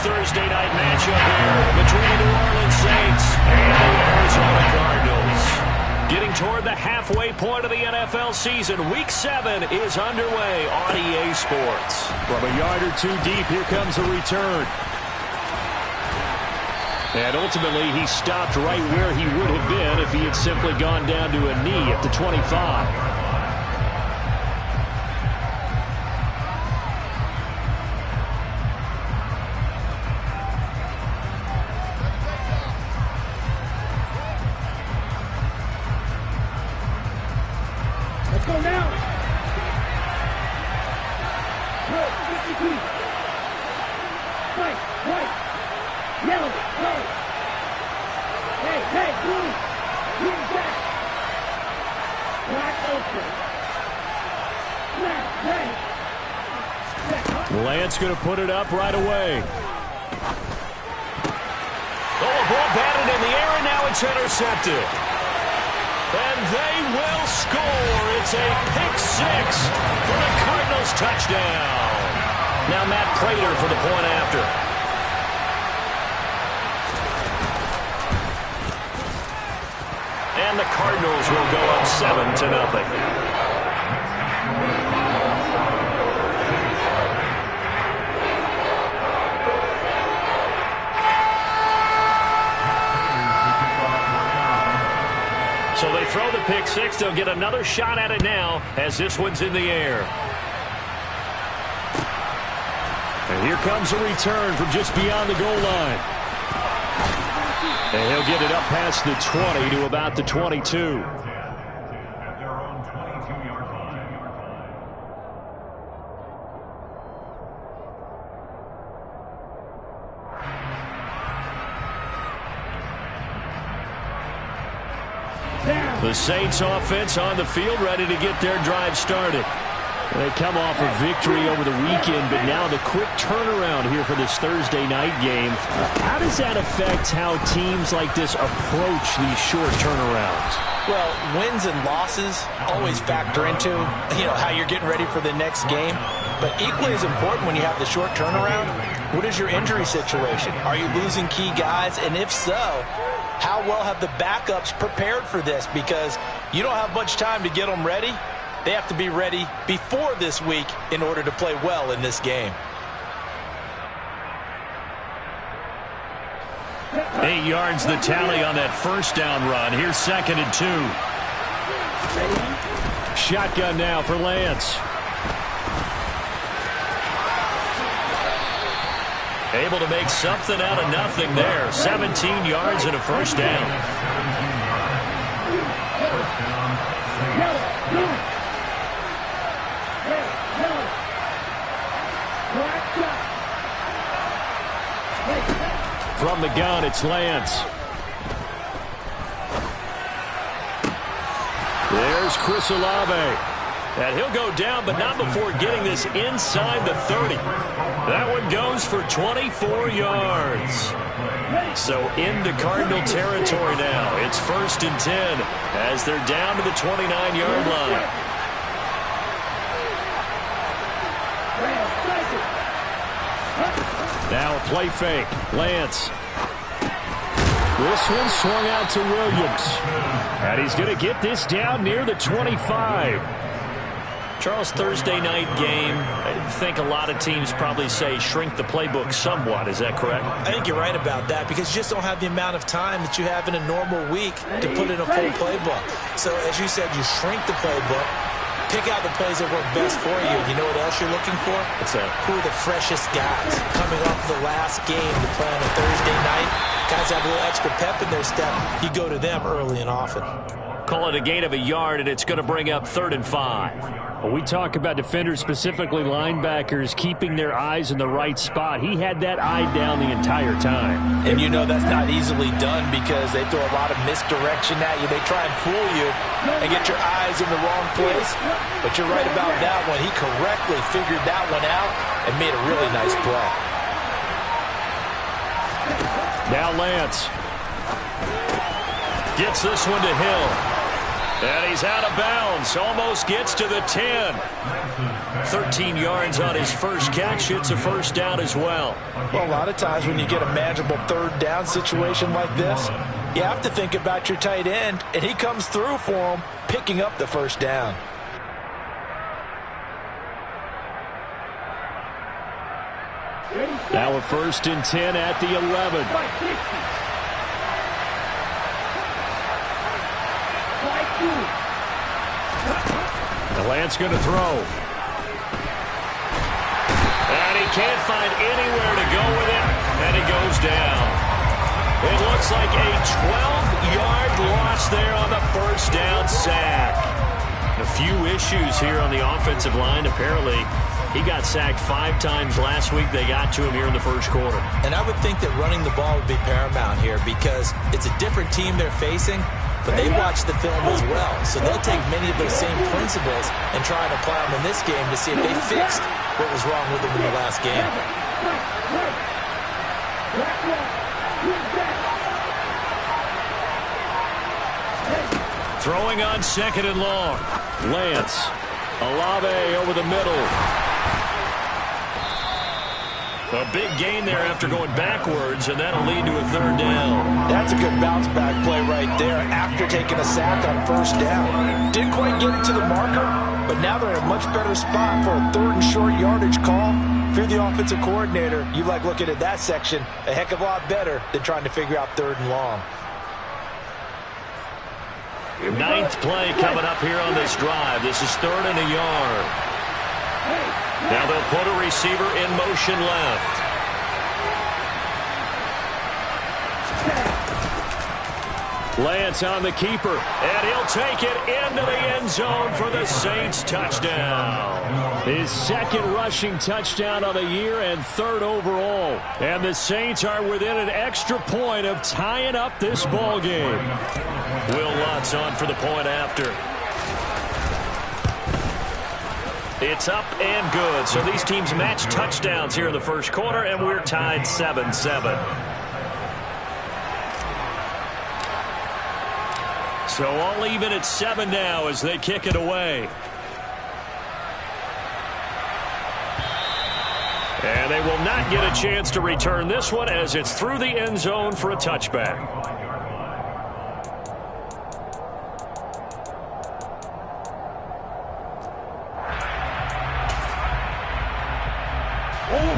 Thursday night matchup here between the New Orleans Saints and the Arizona Cardinals. Getting toward the halfway point of the NFL season, Week 7 is underway on EA Sports. From a yard or two deep, here comes a return. And ultimately, he stopped right where he would have been if he had simply gone down to a knee at the 25. Let's go now. Red, 52. White, yellow, red. Hey, blue. Green, black. Black, open. Black, red. Lance going to put it up right away. Oh, a ball batted in the air, and now it's intercepted. And they will score. It's a pick six for the Cardinals touchdown. Now Matt Prater for the point after. And the Cardinals will go up 7-0. So they throw the pick six. They'll get another shot at it now as this one's in the air. And here comes a return from just beyond the goal line. And he'll get it up past the 20 to about the 22. The Saints offense on the field, ready to get their drive started. They come off a victory over the weekend, but now the quick turnaround here for this Thursday night game. How does that affect how teams like this approach these short turnarounds? Well, wins and losses always factor into, how you're getting ready for the next game. But equally as important when you have the short turnaround, what is your injury situation? Are you losing key guys? And if so, how well have the backups prepared for this? Because you don't have much time to get them ready. They have to be ready before this week in order to play well in this game. 8 yards the tally on that first down run. Here's 2nd and 2. Shotgun now for Lance. Able to make something out of nothing there. 17 yards and a first down. From the gun, it's Lance. There's Chris Olave. And he'll go down, but not before getting this inside the 30. That one goes for 24 yards. So into Cardinal territory now. It's 1st and 10 as they're down to the 29-yard line. Now a play fake. Lance. This one swung out to Williams. And he's going to get this down near the 25. Charles, Thursday night game, I think a lot of teams probably say shrink the playbook somewhat. Is that correct? I think you're right about that because you just don't have the amount of time that you have in a normal week to put in a full playbook. So, as you said, you shrink the playbook, pick out the plays that work best for you. You know what else you're looking for? What's that? Who are the freshest guys coming off the last game to play on a Thursday night? Guys have a little extra pep in their step. You go to them early and often. Call it a gain of a yard, and it's going to bring up 3rd and 5. When we talk about defenders, specifically linebackers, keeping their eyes in the right spot, he had that eye down the entire time. And that's not easily done because they throw a lot of misdirection at you. They try and fool you and get your eyes in the wrong place. But you're right about that one. He correctly figured that one out and made a really nice play. Now Lance. Gets this one to Hill. And he's out of bounds. Almost gets to the 10. 13 yards on his first catch. It's a first down as well. Well, a lot of times when you get a manageable third down situation like this, you have to think about your tight end, and he comes through for him, picking up the first down. Now a 1st and 10 at the 11. The Lance going to throw. And he can't find anywhere to go with it, and he goes down. It looks like a 12-yard loss there on the first down sack. A few issues here on the offensive line. Apparently, he got sacked 5 times last week. They got to him here in the first quarter. And I would think that running the ball would be paramount here because it's a different team they're facing, but they watch the film as well. So they'll take many of those same principles and try and apply them in this game to see if they fixed what was wrong with them in the last game. Throwing on 2nd and long. Lance. Olave over the middle. A big gain there after going backwards, and that'll lead to a 3rd down. That's a good bounce-back play right there after taking a sack on first down. Didn't quite get it to the marker, but now they're in a much better spot for a 3rd and short yardage call. If you're the offensive coordinator, you like looking at that section a heck of a lot better than trying to figure out 3rd and long. 9th play coming up here on this drive. This is 3rd and a yard. Now they'll put a receiver in motion left. Lance on the keeper. And he'll take it into the end zone for the Saints touchdown. His 2nd rushing touchdown of the year and 3rd overall. And the Saints are within an extra point of tying up this ball game. Will Lutz on for the point after. It's up and good. So these teams match touchdowns here in the first quarter, and we're tied 7-7. So all even at 7 now as they kick it away. And they will not get a chance to return this one as it's through the end zone for a touchback.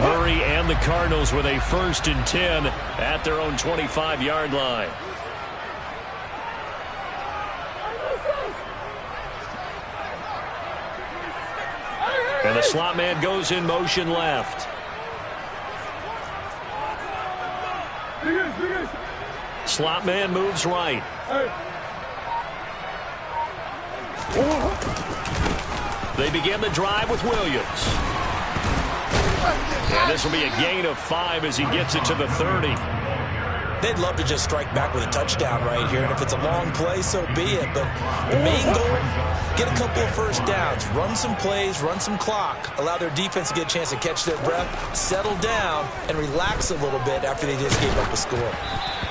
Murray and the Cardinals with a 1st and 10 at their own 25-yard line. And the slot man goes in motion left. Slot man moves right. They begin the drive with Williams. And this will be a gain of 5 as he gets it to the 30. They'd love to just strike back with a touchdown right here, and if it's a long play, so be it. But the main goal, get a couple of first downs, run some plays, run some clock, allow their defense to get a chance to catch their breath, settle down, and relax a little bit after they just gave up a score.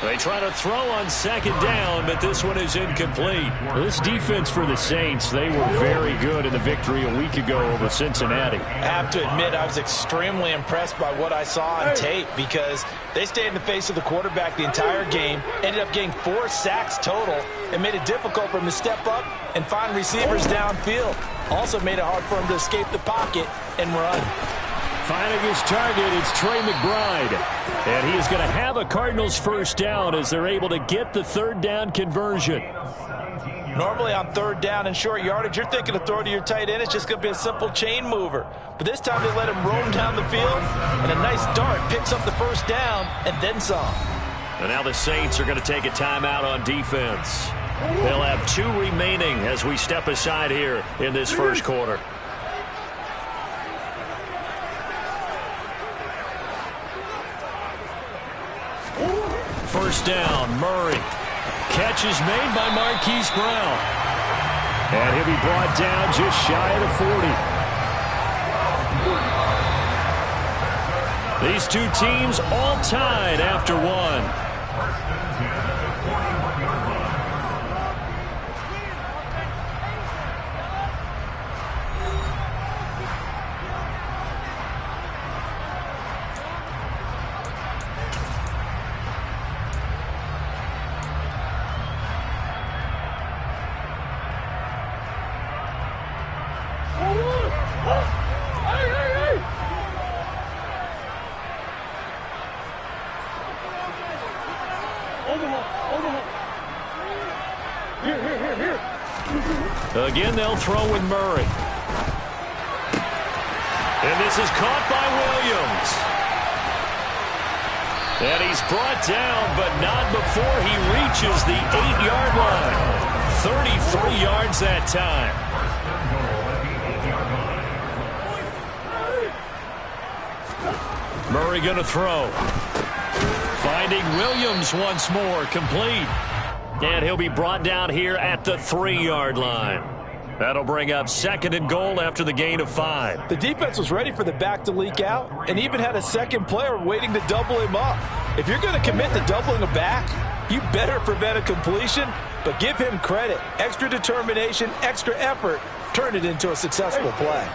They try to throw on 2nd down, but this one is incomplete. This defense for the Saints, they were very good in the victory a week ago over Cincinnati. I have to admit, I was extremely impressed by what I saw on tape because they stayed in the face of the quarterback the entire game, ended up getting 4 sacks total, and made it difficult for him to step up and find receivers downfield. Also made it hard for him to escape the pocket and run. Finding his target, it's Trey McBride. And he is going to have a Cardinals first down as they're able to get the 3rd down conversion. Normally on 3rd down and short yardage, you're thinking of throw to your tight end. It's just going to be a simple chain mover. But this time they let him roam down the field, and a nice dart picks up the first down and then some. And now the Saints are going to take a timeout on defense. They'll have 2 remaining as we step aside here in this first quarter. First down, Murray. Catch is made by Marquise Brown. And he'll be brought down just shy of the 40. These two teams all tied after 1. Again, they'll throw with Murray. And this is caught by Williams. And he's brought down, but not before he reaches the 8-yard line. 33 yards that time. Murray going to throw. Finding Williams once more, complete. And he'll be brought down here at the 3-yard line. That'll bring up 2nd and goal after the gain of 5. The defense was ready for the back to leak out and even had a second player waiting to double him up. If you're going to commit to doubling a back, you better prevent a completion, but give him credit. Extra determination, extra effort, turn it into a successful play.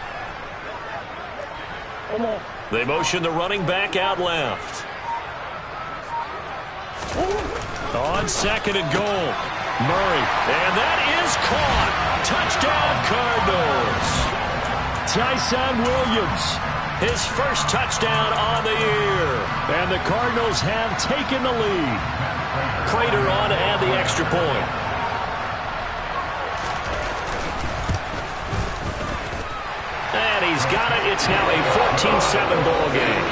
They motion the running back out left. On 2nd and goal, Murray, and that is caught. Touchdown, Cardinals. Tyson Williams, his first touchdown on the year. And the Cardinals have taken the lead. Prater on to add the extra point. And he's got it. It's now a 14-7 ball game.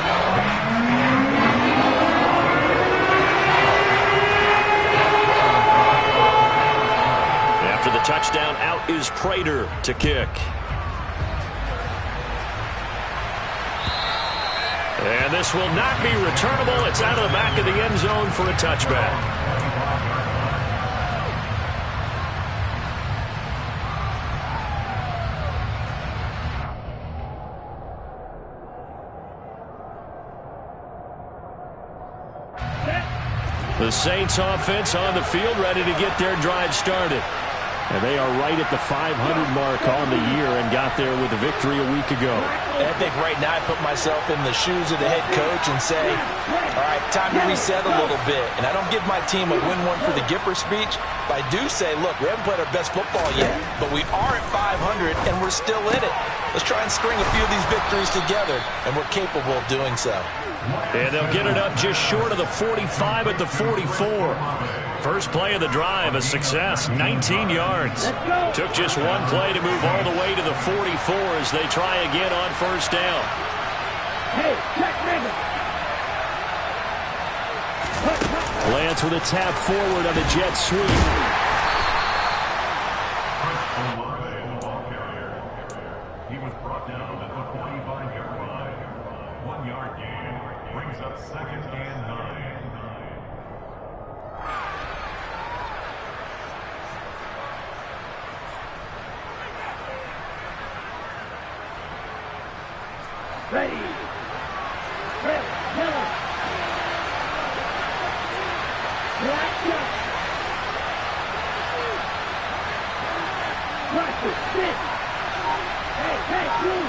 After the touchdown, out is Prater to kick. And this will not be returnable. It's out of the back of the end zone for a touchback. The Saints offense on the field, ready to get their drive started. And they are right at the 500 mark on the year and got there with a victory a week ago. And I think right now I put myself in the shoes of the head coach and say, all right, time to reset a little bit. And I don't give my team a win one for the Gipper speech, but I do say, look, we haven't played our best football yet, but we are at 500 and we're still in it. Let's try and string a few of these victories together, and we're capable of doing so. And they'll get it up just short of the 45 at the 44. First play of the drive, a success, 19 yards. Took just one play to move all the way to the 44 as they try again on first down. Hey, check nigga. Lance with a tap forward on the jet sweep. He was brought down at the 45-yard line. 1-yard gain brings up 2nd and 9. Ready. Red, yellow. Black, yellow. Practice, sit. Hey, blue.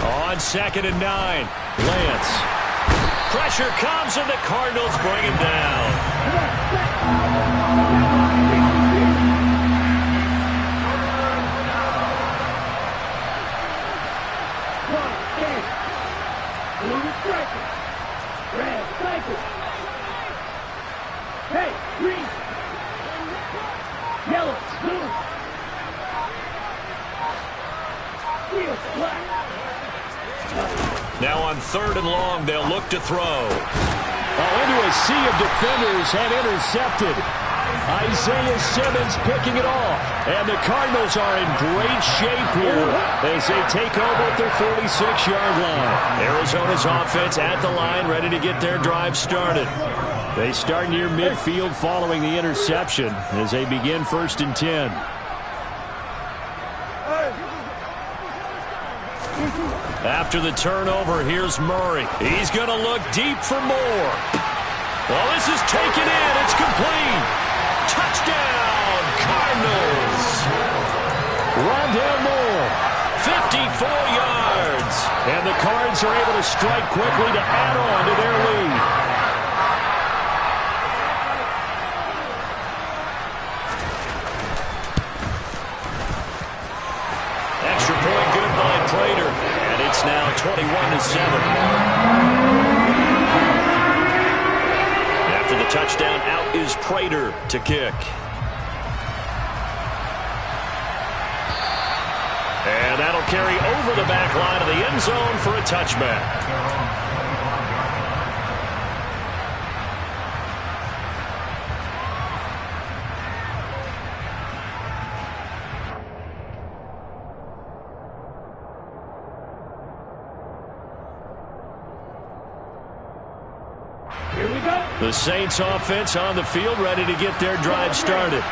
On 2nd and 9, Lance. Pressure comes and the Cardinals bring him down. Red, cycle. Hey, green. Yellow, blue. Steel, black. Now on 3rd and long, they'll look to throw. Into a sea of defenders and intercepted. Isaiah Simmons picking it off. And the Cardinals are in great shape here as they take over at their 46-yard line. Arizona's offense at the line, ready to get their drive started. They start near midfield following the interception as they begin 1st and 10. After the turnover, here's Murray. He's going to look deep for more. Well, this is taken in. It's complete. Touchdown, Cardinals. Rondale Moore. 54 yards. And the Cards are able to strike quickly to add on to their lead. Extra point good by Prater. And it's now 21-7. touchdown. Out is Prater to kick. And that'll carry over the back line of the end zone for a touchback. The Saints offense on the field, ready to get their drive started.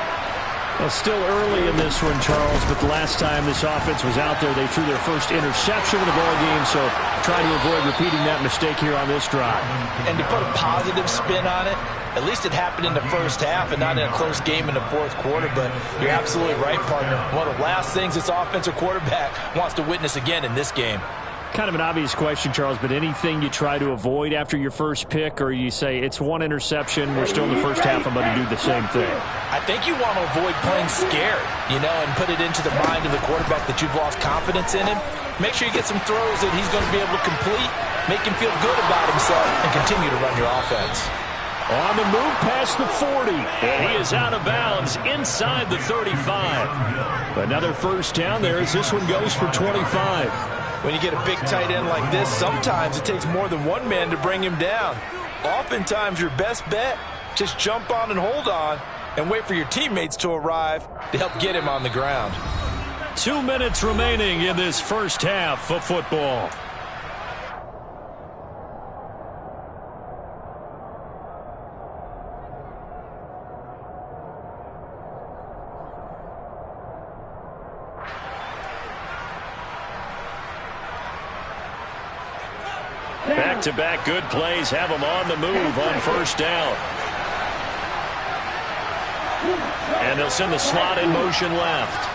Well, still early in this one, Charles, but the last time this offense was out there, they threw their first interception of the ball game, so try to avoid repeating that mistake here on this drive. And to put a positive spin on it, at least it happened in the first half and not in a close game in the fourth quarter, but you're absolutely right, partner. One of the last things this offensive quarterback wants to witness again in this game. Kind of an obvious question, Charles, but anything you try to avoid after your first pick, or you say it's one interception, we're still in the first half, I'm going to do the same thing? I think you want to avoid playing scared, and put it into the mind of the quarterback that you've lost confidence in him. Make sure you get some throws that he's going to be able to complete, make him feel good about himself, and continue to run your offense. On the move past the 40, and he is out of bounds inside the 35. Another first down there as this one goes for 25. When you get a big tight end like this, sometimes it takes more than one man to bring him down. Oftentimes, your best bet, just jump on and hold on and wait for your teammates to arrive to help get him on the ground. 2 minutes remaining in this first half of football. Back-to-back good plays have them on the move on first down. And they'll send the slot in motion left.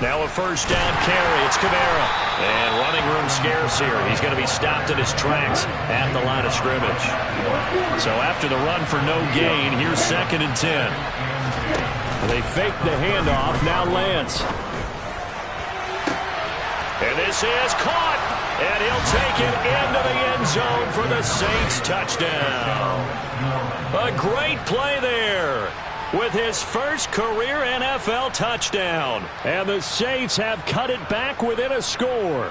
Now a first down carry. It's Kamara. And running room scarce here. He's going to be stopped in his tracks at the line of scrimmage. So after the run for no gain, here's 2nd and 10. They fake the handoff. Now Lance. And this is caught, and he'll take it into the end zone for the Saints touchdown. A great play there with his first career NFL touchdown. And the Saints have cut it back within a score.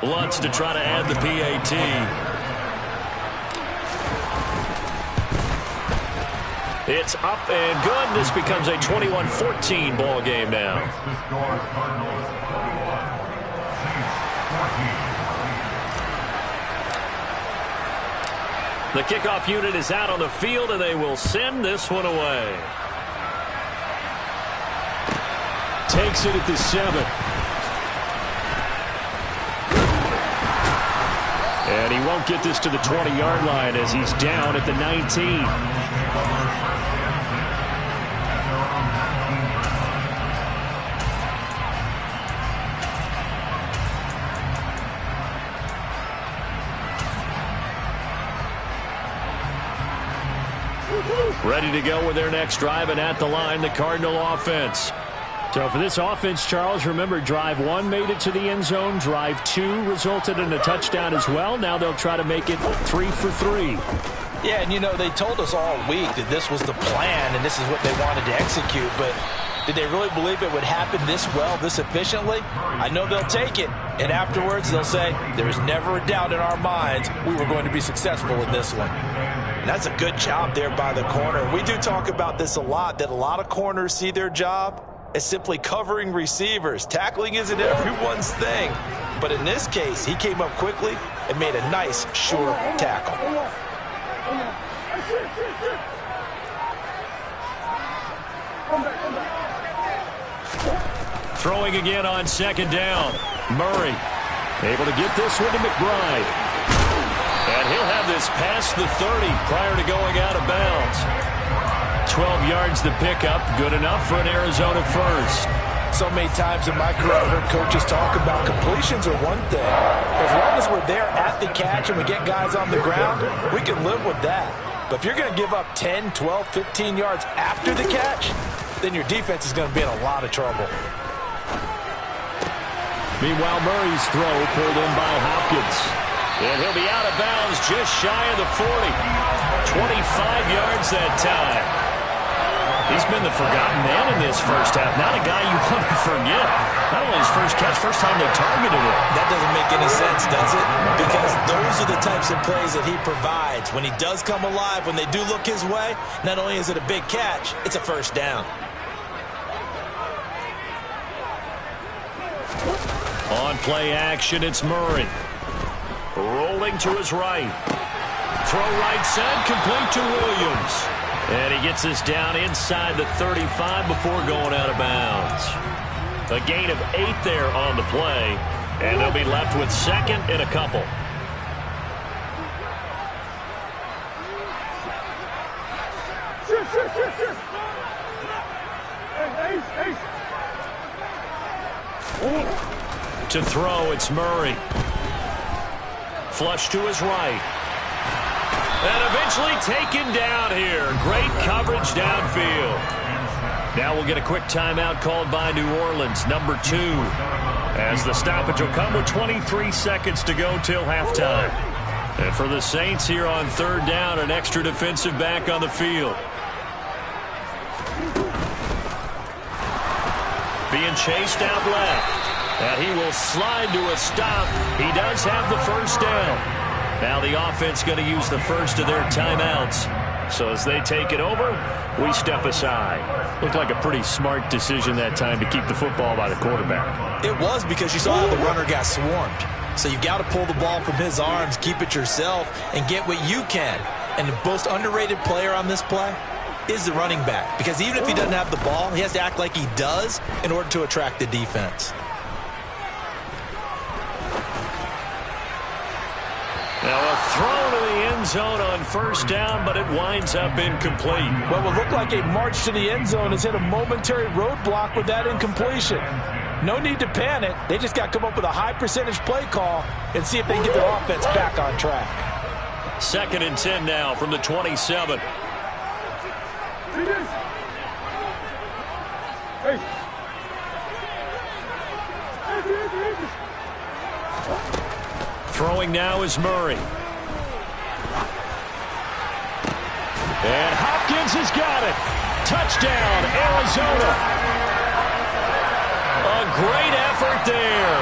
Lutz to try to add the PAT. It's up and good. This becomes a 21-14 ball game now. The kickoff unit is out on the field, and they will send this one away. Takes it at the 7. And he won't get this to the 20-yard line as he's down at the 19. Ready to go with their next drive, and at the line, the Cardinal offense. So for this offense, Charles, remember, drive 1 made it to the end zone. Drive 2 resulted in a touchdown as well. Now they'll try to make it 3 for 3. Yeah, and they told us all week that this was the plan and this is what they wanted to execute, but did they really believe it would happen this well, this efficiently? I know they'll take it, and afterwards they'll say, there was never a doubt in our minds we were going to be successful in this one. And that's a good job there by the corner. We do talk about this a lot, that a lot of corners see their job as simply covering receivers. Tackling isn't everyone's thing. But in this case, he came up quickly and made a nice, sure tackle. Throwing again on 2nd down. Murray able to get this one to McBride. And he'll have this past the 30 prior to going out of bounds. 12 yards to pick up. Good enough for an Arizona first. So many times in my career, I've heard coaches talk about completions are one thing. As long as we're there at the catch and we get guys on the ground, we can live with that. But if you're going to give up 10, 12, 15 yards after the catch, then your defense is going to be in a lot of trouble. Meanwhile, Murray's throw pulled in by Hopkins. And he'll be out of bounds just shy of the 40. 25 yards that time. He's been the forgotten man in this first half. Not a guy you want to forget. Not only his first catch, first time they targeted him. That doesn't make any sense, does it? Because those are the types of plays that he provides. When he does come alive, when they do look his way, not only is it a big catch, it's a first down. On play action, it's Murray. Rolling to his right. Throw right side, complete to Williams. And he gets this down inside the 35 before going out of bounds. A gain of 8 there on the play. And they'll be left with second and a couple. To throw, it's Murray. Flush to his right. And eventually taken down here. Great coverage downfield. Now we'll get a quick timeout called by New Orleans, number 2. As the stoppage will come with 23 seconds to go till halftime. And for the Saints here on third down, an extra defensive back on the field. Being chased out left. And he will slide to a stop. He does have the first down. Now the offense going to use the first of their timeouts. So as they take it over, we step aside. Looked like a pretty smart decision that time to keep the football by the quarterback. It was, because you saw how the runner got swarmed. So you've got to pull the ball from his arms, keep it yourself, and get what you can. And the most underrated player on this play is the running back. Because even if he doesn't have the ball, he has to act like he does in order to attract the defense. Now a throw to the end zone on first down, but it winds up incomplete. What will look like a march to the end zone has hit a momentary roadblock with that incompletion. No need to panic. They just got to come up with a high percentage play call and see if they can get their offense back on track. 2nd and 10 now from the 27. Throwing now is Murray. And Hopkins has got it. Touchdown, Arizona. A great effort there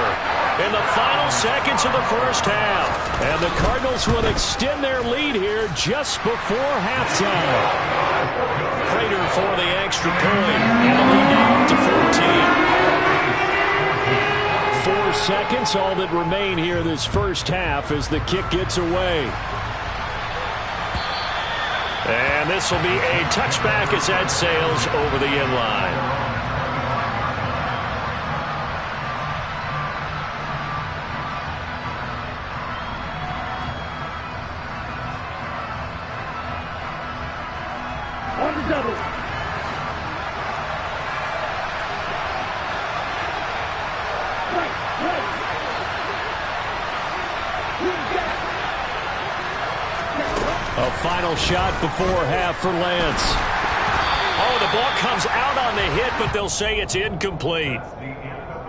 in the final seconds of the first half. And the Cardinals will extend their lead here just before halftime. Prater for the extra point. And the lead now up to 14. 4 seconds, all that remain here this first half as the kick gets away. And this will be a touchback as that sails over the end line. On the double. A final shot before half for Lance. Oh, the ball comes out on the hit, but they'll say it's incomplete.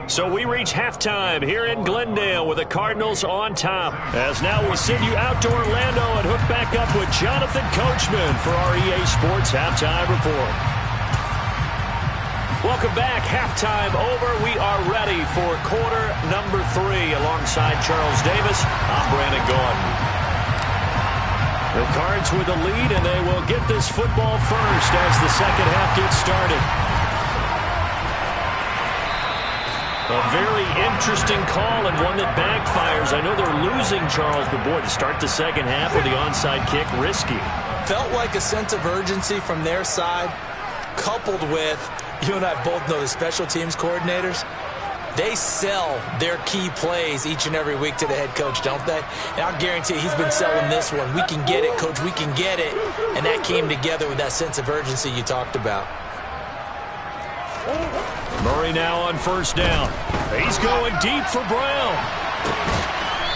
So we reach halftime here in Glendale with the Cardinals on top. As now we send you out to Orlando and hook back up with Jonathan Coachman for our EA Sports Halftime Report. Welcome back. Halftime over. We are ready for quarter number 3 alongside Charles Davis. I'm Brandon Gordon. The Cards with the lead, and they will get this football first as the second half gets started. A very interesting call and one that backfires. I know they're losing, Charles, but boy, to start the second half with the onside kick, risky. Felt like a sense of urgency from their side, coupled with, you and I both know the special teams coordinators. They sell their key plays each and every week to the head coach, don't they? And I'll guarantee you he's been selling this one. We can get it, coach, we can get it. And that came together with that sense of urgency you talked about. Murray now on first down. He's going deep for Brown.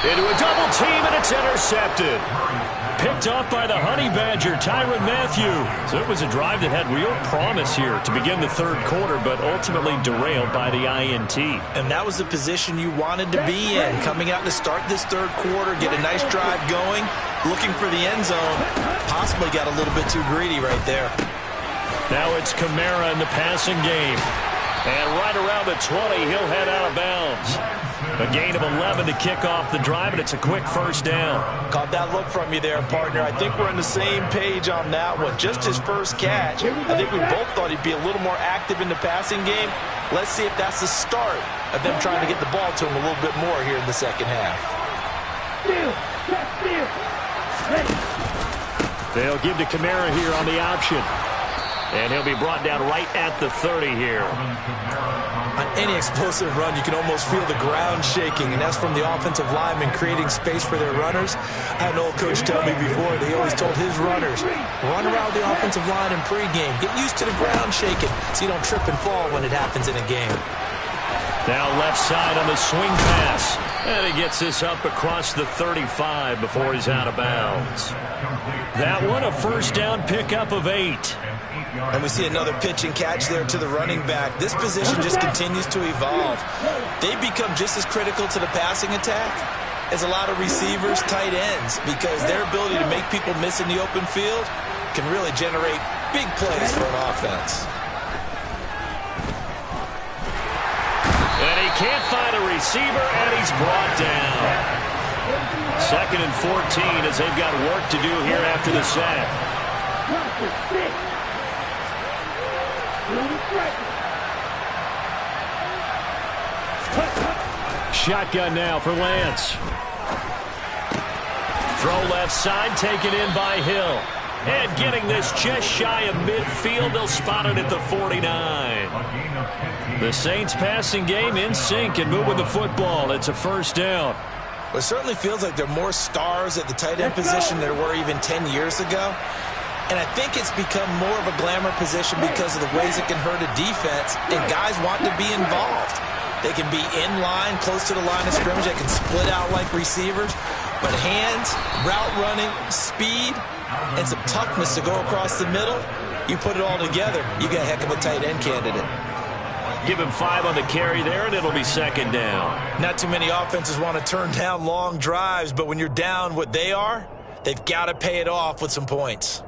Into a double team, and it's intercepted. Picked off by the Honey Badger, Tyrann Mathieu. So it was a drive that had real promise here to begin the third quarter, but ultimately derailed by the INT. And that was the position you wanted to be in, coming out to start this third quarter, get a nice drive going, looking for the end zone. Possibly got a little bit too greedy right there. Now it's Kamara in the passing game. And right around the 20, he'll head out of bounds. A gain of 11 to kick off the drive, and it's a quick first down. Caught that look from you there, partner. I think we're on the same page on that one. Just his first catch. I think we both thought he'd be a little more active in the passing game. Let's see if that's the start of them trying to get the ball to him a little bit more here in the second half. They'll give to Kamara here on the option. And he'll be brought down right at the 30 here. On any explosive run, you can almost feel the ground shaking, and that's from the offensive linemen creating space for their runners. I had an old coach tell me before, they always told his runners, run around the offensive line in pregame. Get used to the ground shaking so you don't trip and fall when it happens in a game. Now left side on the swing pass. And he gets this up across the 35 before he's out of bounds. That one, a first down pickup of 8. And we see another pitch and catch there to the running back. This position just continues to evolve. They become just as critical to the passing attack as a lot of receivers, tight ends, because their ability to make people miss in the open field can really generate big plays for an offense. And he can't find a receiver, and he's brought down. 2nd and 14 as they've got work to do here after the sack. Shotgun now for Lance. Throw left side, taken in by Hill. And getting this just shy of midfield, they'll spot it at the 49. The Saints passing game in sync and moving the football. It's a first down. Well, it certainly feels like there are more stars at the tight end position than there were even 10 years ago. And I think it's become more of a glamour position because of the ways it can hurt a defense, and guys want to be involved. They can be in line, close to the line of scrimmage. They can split out like receivers. But hands, route running, speed, and some toughness to go across the middle, you put it all together, you got a heck of a tight end candidate. Give him 5 on the carry there, and it'll be second down. Not too many offenses want to turn down long drives, but when you're down what they are, they've got to pay it off with some points.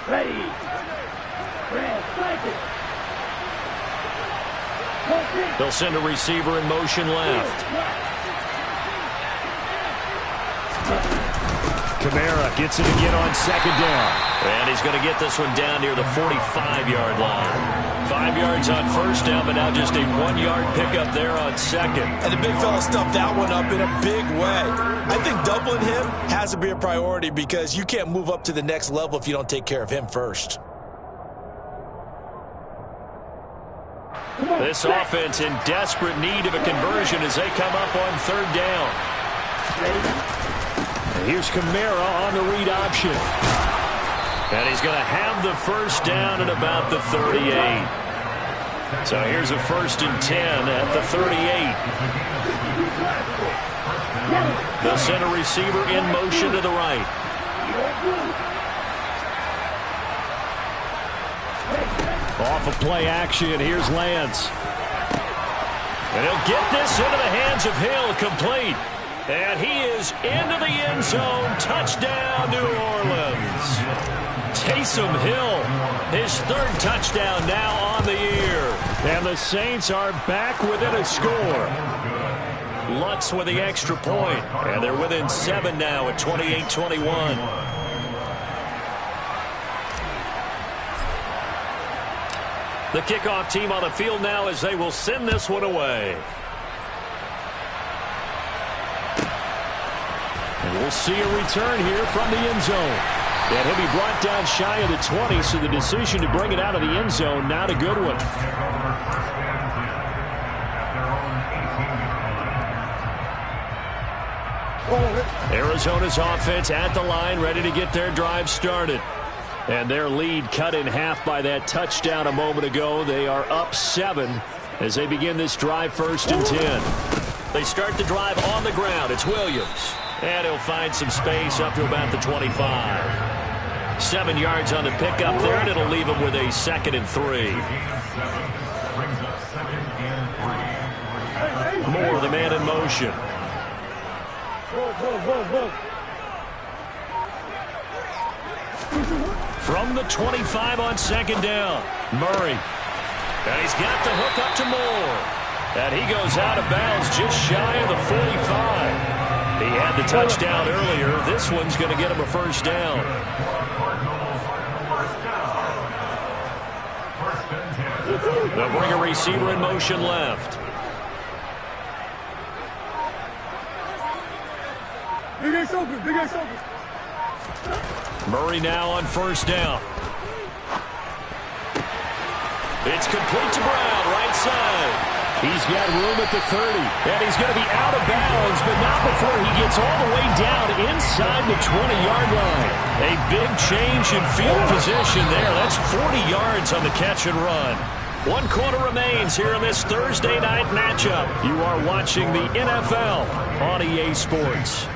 Ready. Red, second. They'll send a receiver in motion left. Kamara gets it again on second down. And he's going to get this one down near the 45-yard line. 5 yards on first down, but now just a 1-yard pickup there on second. And the big fella stuffed that one up in a big way. I think doubling him has to be a priority because you can't move up to the next level if you don't take care of him first. This offense in desperate need of a conversion as they come up on third down. Here's Kamara on the read option. And he's going to have the first down at about the 38. So here's a 1st and 10 at the 38. They'll send a receiver in motion to the right. Off of play action, here's Lance. And he'll get this into the hands of Hill, complete. And he is into the end zone. Touchdown, New Orleans. Taysom Hill, his 3rd touchdown now on the year. And the Saints are back within a score. Lutz with the extra point. And they're within 7 now at 28-21. The kickoff team on the field now as they will send this one away. And we'll see a return here from the end zone. And he'll be brought down shy of the 20, so the decision to bring it out of the end zone, not a good one. Arizona's offense at the line, ready to get their drive started. And their lead cut in half by that touchdown a moment ago. They are up 7 as they begin this drive 1st and 10. They start the drive on the ground. It's Williams. And he'll find some space up to about the 25. 7 yards on the pickup there, and it'll leave him with a 2nd and 3. Moore, the man in motion. From the 25 on 2nd down, Murray. And he's got the hook up to Moore. And he goes out of bounds just shy of the 45. He had the touchdown earlier. This one's going to get him a 1st down. They'll bring a receiver in motion left. Big Ace open, Big Ace open. Murray now on 1st down. It's complete to Brown, right side. He's got room at the 30, and he's going to be out of bounds, but not before he gets all the way down inside the 20-yard line. A big change in field position there. That's 40 yards on the catch and run. 1 quarter remains here in this Thursday night matchup. You are watching the NFL on EA Sports.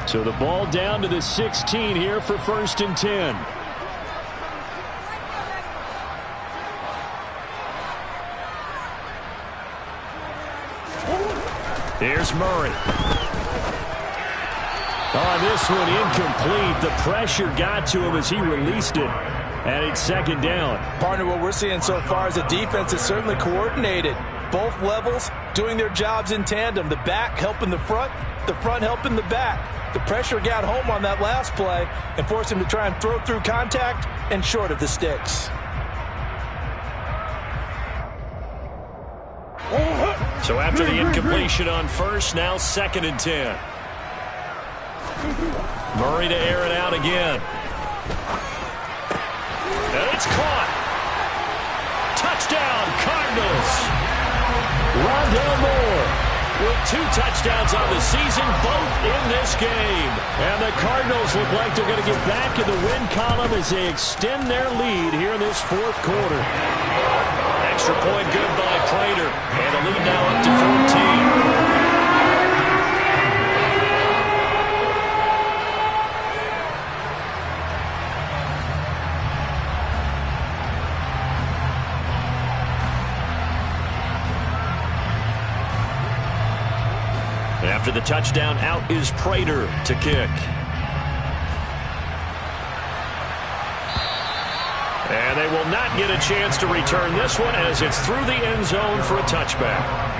So the ball down to the 16 here for 1st and 10. Here's Murray. On this one, incomplete. The pressure got to him as he released it. And it's 2nd down. Partner, what we're seeing so far is the defense is certainly coordinated. Both levels doing their jobs in tandem. The back helping the front helping the back. The pressure got home on that last play and forced him to try and throw through contact and short of the sticks. So after the incompletion on 1st, now 2nd and 10. Murray to air it out again. And it's caught. Touchdown, Cardinals. Rondale Moore with 2 touchdowns on the season, both in this game. And the Cardinals look like they're going to get back in the win column as they extend their lead here in this 4th quarter. Extra point good by Prater. And the lead now up to 14. After the touchdown, out is Prater to kick. And they will not get a chance to return this one as it's through the end zone for a touchback.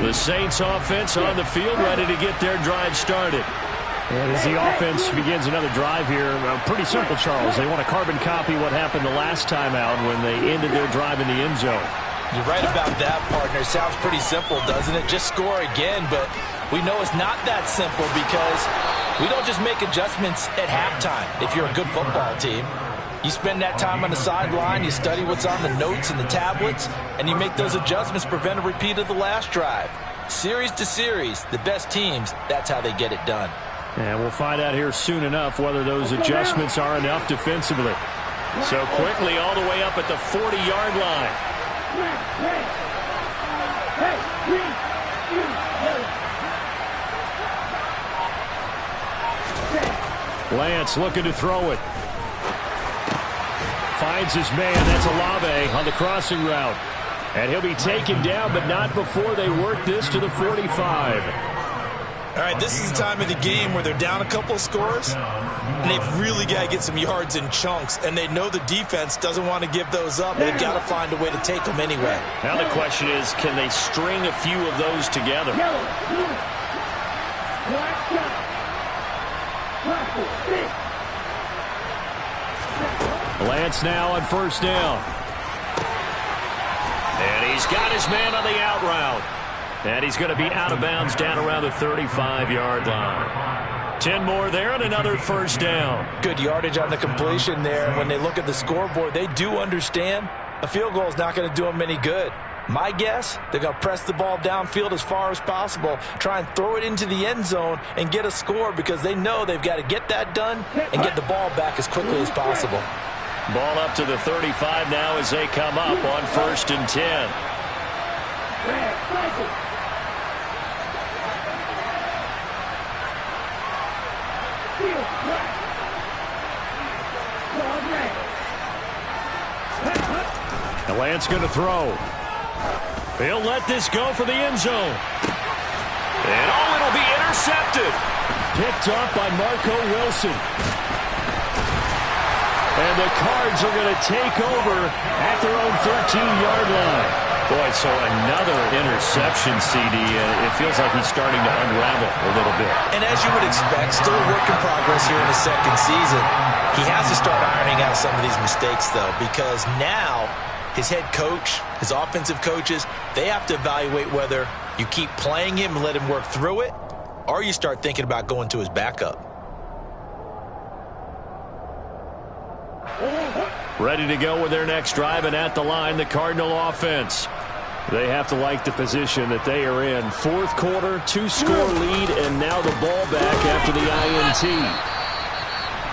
The Saints offense on the field ready to get their drive started. And as the offense begins another drive here, pretty simple, Charles. They want to carbon copy what happened the last time out when they ended their drive in the end zone. You're right about that, partner. Sounds pretty simple, doesn't it? Just score again, but we know it's not that simple because we don't just make adjustments at halftime if you're a good football team. You spend that time on the sideline, you study what's on the notes and the tablets, and you make those adjustments to prevent a repeat of the last drive. Series to series, the best teams, that's how they get it done. And we'll find out here soon enough whether those adjustments are enough defensively. So quickly all the way up at the 40-yard line. Lance looking to throw it. Finds his man. That's Olave on the crossing route. And he'll be taken down, but not before they work this to the 45. All right, this is the time of the game where they're down a couple of scores, and they've really got to get some yards in chunks, and they know the defense doesn't want to give those up. They've got to find a way to take them anyway. Now the question is, can they string a few of those together? Lance now on first down. And he's got his man on the out route. And he's going to be out of bounds down around the 35-yard line. 10 more there and another first down. Good yardage on the completion there. And when they look at the scoreboard, they do understand a field goal is not going to do them any good. My guess, they're going to press the ball downfield as far as possible, try and throw it into the end zone and get a score because they know they've got to get that done and get the ball back as quickly as possible. Ball up to the 35 now as they come up on 1st and 10. And Lance going to throw. He'll let this go for the end zone. And it'll be intercepted. Picked off by Marco Wilson. And the Cards are going to take over at their own 13-yard line. Boy, so another interception, CD. It feels like he's starting to unravel a little bit. And as you would expect, still a work in progress here in his second season. He has to start ironing out some of these mistakes, though, because now his head coach, his offensive coaches, they have to evaluate whether you keep playing him and let him work through it, or you start thinking about going to his backup. Ready to go with their next drive, and at the line, the Cardinal offense. They have to like the position that they are in. 4th quarter, 2-score lead, and now the ball back after the INT.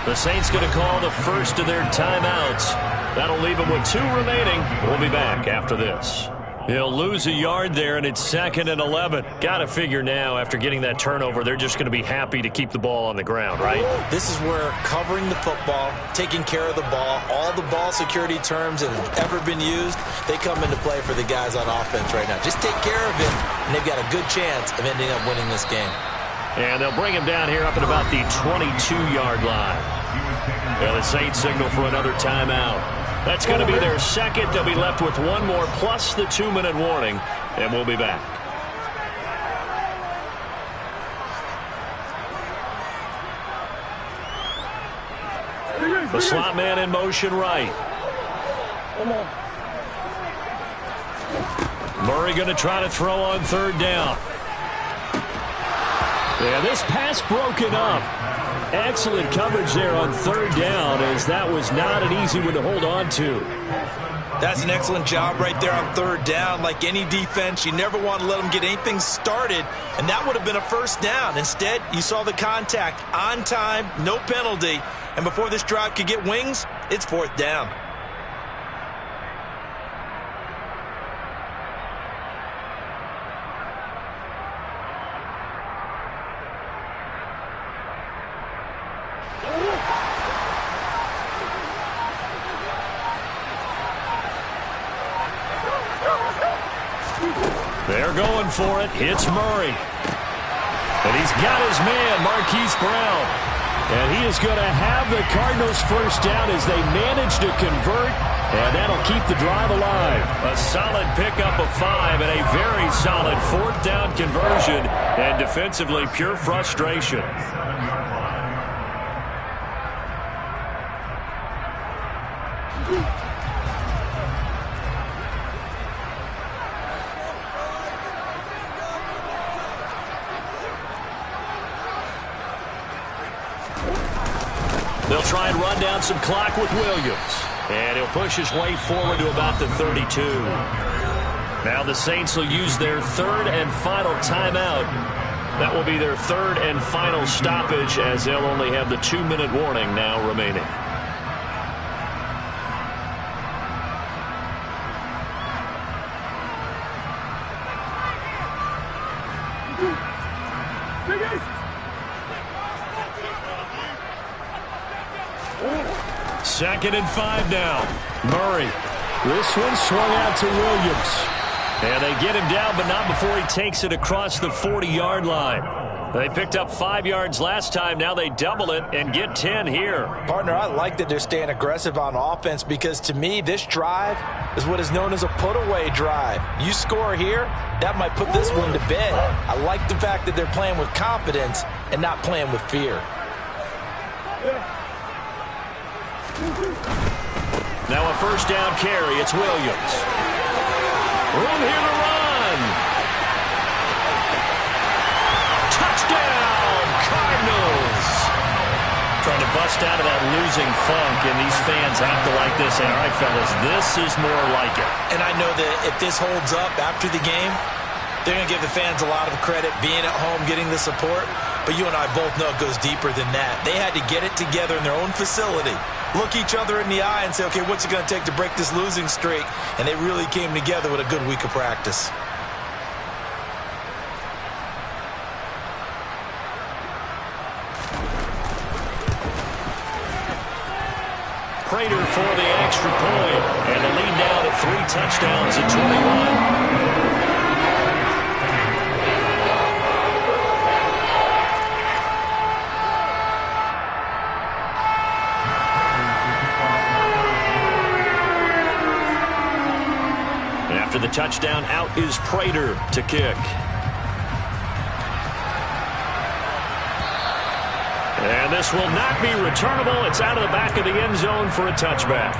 The Saints going to call the first of their timeouts. That'll leave them with 2 remaining. We'll be back after this. He'll lose a yard there, and it's 2nd and 11. Got to figure now, after getting that turnover, they're just going to be happy to keep the ball on the ground, right? This is where covering the football, taking care of the ball, all the ball security terms that have ever been used, they come into play for the guys on offense right now. Just take care of it, and they've got a good chance of ending up winning this game. And they'll bring him down here up at about the 22-yard line. And the Saints signal for another timeout. That's going to be their second. They'll be left with 1 more plus the 2-minute warning, and we'll be back. The slot man in motion right. Murray going to try to throw on 3rd down. Yeah, this pass broken up. Excellent coverage there on 3rd down, as that was not an easy one to hold on to. That's an excellent job right there on 3rd down. Like any defense, you never want to let them get anything started, and that would have been a 1st down. Instead, you saw the contact on time, no penalty, and before this drive could get wings, it's 4th down. They're going for it. Hits Murray. And he's got his man, Marquise Brown. And he is going to have the Cardinals' 1st down as they manage to convert. And that'll keep the drive alive. A solid pickup of 5 and a very solid 4th down conversion. And defensively, pure frustration. They'll try and run down some clock with Williams. And he'll push his way forward to about the 32. Now the Saints will use their 3rd and final timeout. That will be their 3rd and final stoppage, as they'll only have the 2-minute warning now remaining. Second and 5 now. Murray. This one swung out to Williams. And they get him down, but not before he takes it across the 40-yard line. They picked up 5 yards last time. Now they double it and get 10 here. Partner, I like that they're staying aggressive on offense because, to me, this drive is what is known as a put-away drive. You score here, that might put this one to bed. I like the fact that they're playing with confidence and not playing with fear. Now a 1st down carry. It's Williams. Room here to run. trying to bust out of that losing funk, and these fans have to like this. Say, all right, fellas, this is more like it. And I know that if this holds up after the game, they're going to give the fans a lot of credit being at home, getting the support. But you and I both know it goes deeper than that. They had to get it together in their own facility, look each other in the eye and say, okay, what's it going to take to break this losing streak? And they really came together with a good week of practice. Prater for the extra point, and the lead now to 3 touchdowns at 21. After the touchdown, out is Prater to kick. And this will not be returnable. It's out of the back of the end zone for a touchback.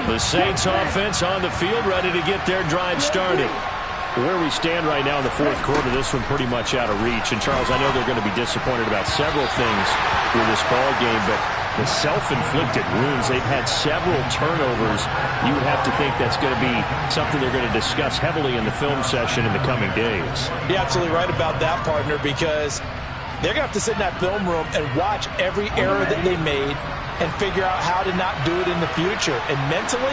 The Saints offense on the field, ready to get their drive started. Where we stand right now in the fourth quarter, this one pretty much out of reach. And, Charles, I know they're going to be disappointed about several things with this ball game, but the self-inflicted wounds, they've had several turnovers. You would have to think that's going to be something they're going to discuss heavily in the film session in the coming days. You're absolutely right about that, partner, because they're going to have to sit in that film room and watch every error that they made and figure out how to not do it in the future. And mentally,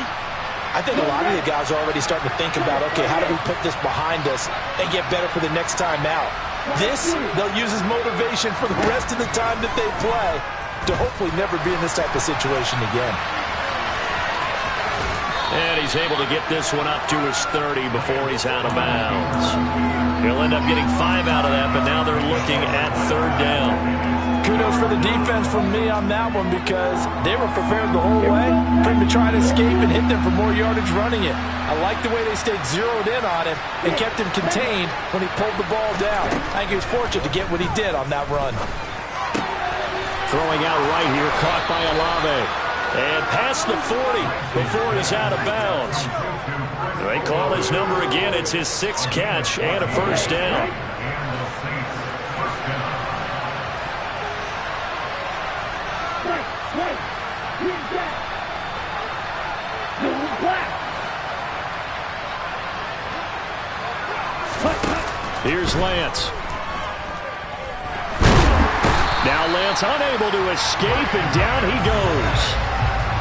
I think a lot of the guys are already starting to think about, okay, how do we put this behind us and get better for the next time out? This, they'll use as motivation for the rest of the time that they play to hopefully never be in this type of situation again. And he's able to get this one up to his 30 before he's out of bounds. He'll end up getting 5 out of that, but now they're looking at 3rd down. Kudos for the defense from me on that one, because they were prepared the whole way for him to try to escape and hit them for more yardage running it. I like the way they stayed zeroed in on him and kept him contained when he pulled the ball down. I think he was fortunate to get what he did on that run. Throwing out right here, caught by Olave. And past the 40 before he's out of bounds. They call his number again. It's his 6th catch and a first down. Here's Lance. Now Lance unable to escape, and down he goes.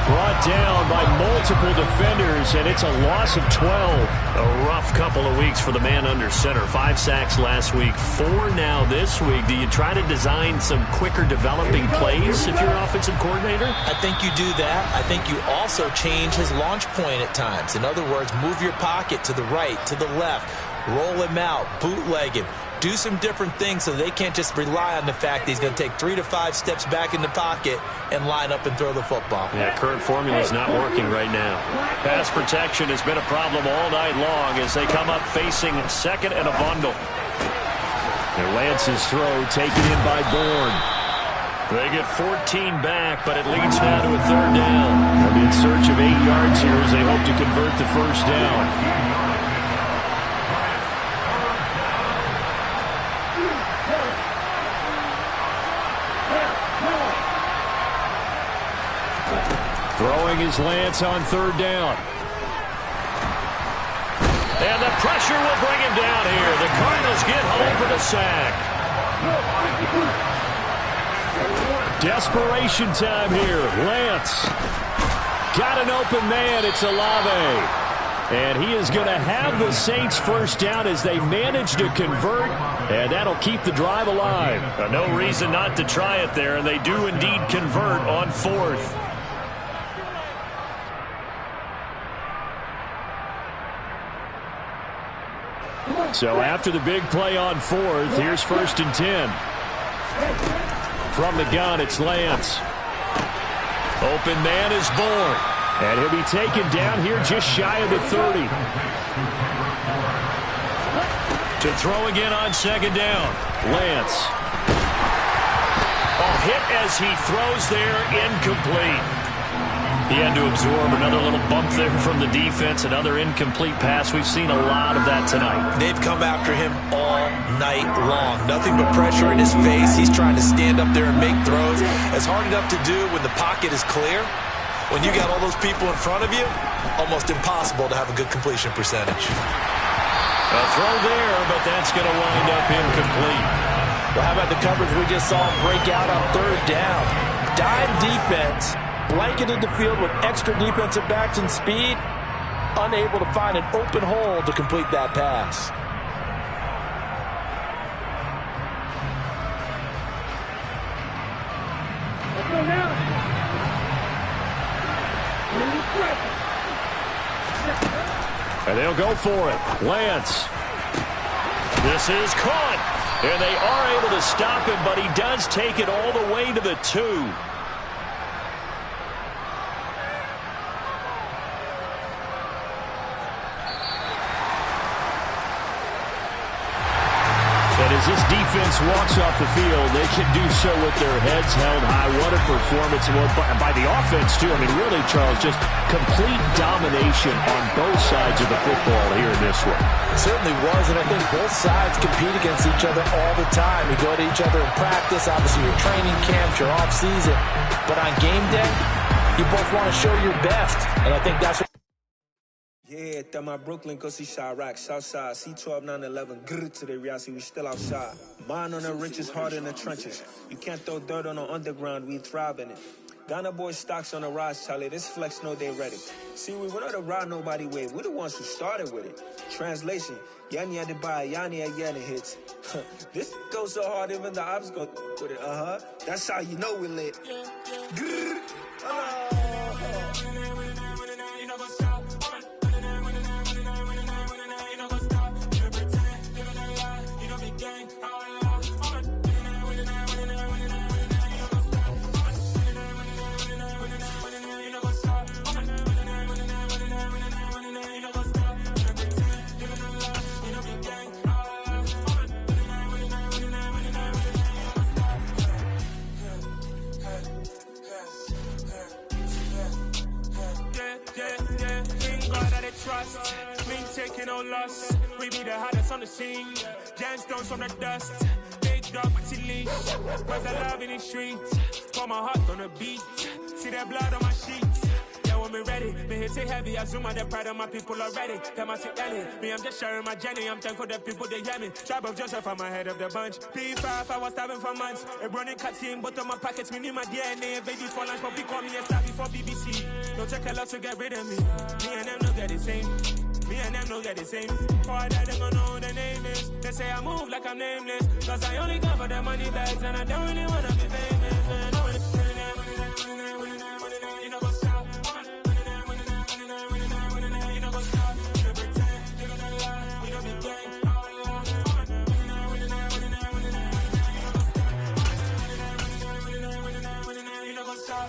Brought down by multiple defenders, and it's a loss of 12. A rough couple of weeks for the man under center. 5 sacks last week, 4 now this week. Do you try to design some quicker developing plays if you're an offensive coordinator? I think you do that. I think you also change his launch point at times. In other words, move your pocket to the right, to the left, roll him out, bootleg him. Do some different things so they can't just rely on the fact that he's going to take 3 to 5 steps back in the pocket and line up and throw the football. Yeah, current formula is not working right now. Pass protection has been a problem all night long as they come up facing 2nd and a bundle. And Lance's throw taken in by Bourne. They get 14 back, but it leads now to a 3rd down. They'll be in search of 8 yards here as they hope to convert the first down. Throwing is Lance on 3rd down. And the pressure will bring him down here. The Cardinals get home for the sack. Desperation time here. Lance got an open man. It's Olave. And he is going to have the Saints first down as they manage to convert. And that'll keep the drive alive. No reason not to try it there. And they do indeed convert on 4th. So after the big play on 4th, here's 1st and 10. From the gun, it's Lance. Open man is Bourne. And he'll be taken down here just shy of the 30. To throw again on 2nd down. Lance. A hit as he throws there, incomplete. He had to absorb another little bump there from the defense, another incomplete pass. We've seen a lot of that tonight. They've come after him all night long. Nothing but pressure in his face. He's trying to stand up there and make throws. It's hard enough to do when the pocket is clear. When you got all those people in front of you, almost impossible to have a good completion percentage. A throw there, but that's going to wind up incomplete. Well, how about the coverage we just saw break out on third down? Dime defense, blanketed the field with extra defensive backs and speed, unable to find an open hole to complete that pass. Let's go now. And they'll go for it. Lance. This is caught. And they are able to stop him, but he does take it all the way to the 2. And as this defense walks off the field, they can do so with their heads held high. What a performance by the offense, too. I mean, really, Charles, just complete domination on both sides of the football here in this one. It certainly was, and I think both sides compete against each other all the time. You go to each other in practice, obviously your training camps, your off-season. But on game day, you both want to show your best, and I think that's what. Yeah, that my Brooklyn, go see Chirac, Southside, C12, 911, grrr to the reality, we still outside. Mine on the riches, hard in the trenches. You can't throw dirt on the underground, we thrive in it. Ghana boys stocks on the rise, Charlie, this flex know they ready. See, we went on the ride nobody way, we're the ones who started with it. Translation, Yanni had to buy, Yanni again it hits. This goes so hard, even the ops go with it, That's how you know we lit. Grrr, trust, me taking no loss. We be the hottest on the scene. Gemstones from the dust. Big dog with your leash. Where's the love in the streets? Pour my heart on the beat. See that blood on my sheets. Yeah, when we ready, me hit it heavy. I zoom out the pride of my people already. Them I see Ellie. Me, I'm just sharing my journey. I'm thankful that people they hear me. Tribe of Joseph, I'm ahead of the bunch. P5, I was starving for months. A running cut team, but on my pockets, me need my DNA. Baby for lunch, but we call me a star before BBC. Don't take a lot to get rid of me. Me and them no get the same. Me and them no get the same. Boy, that they gonna know who the name is. They say I move like I'm nameless. Cause I only come for the money bags and I don't really wanna be famous, man. You know what's up? You know what's up? You pretend, you don't lie, you don't be gang. You know what's up?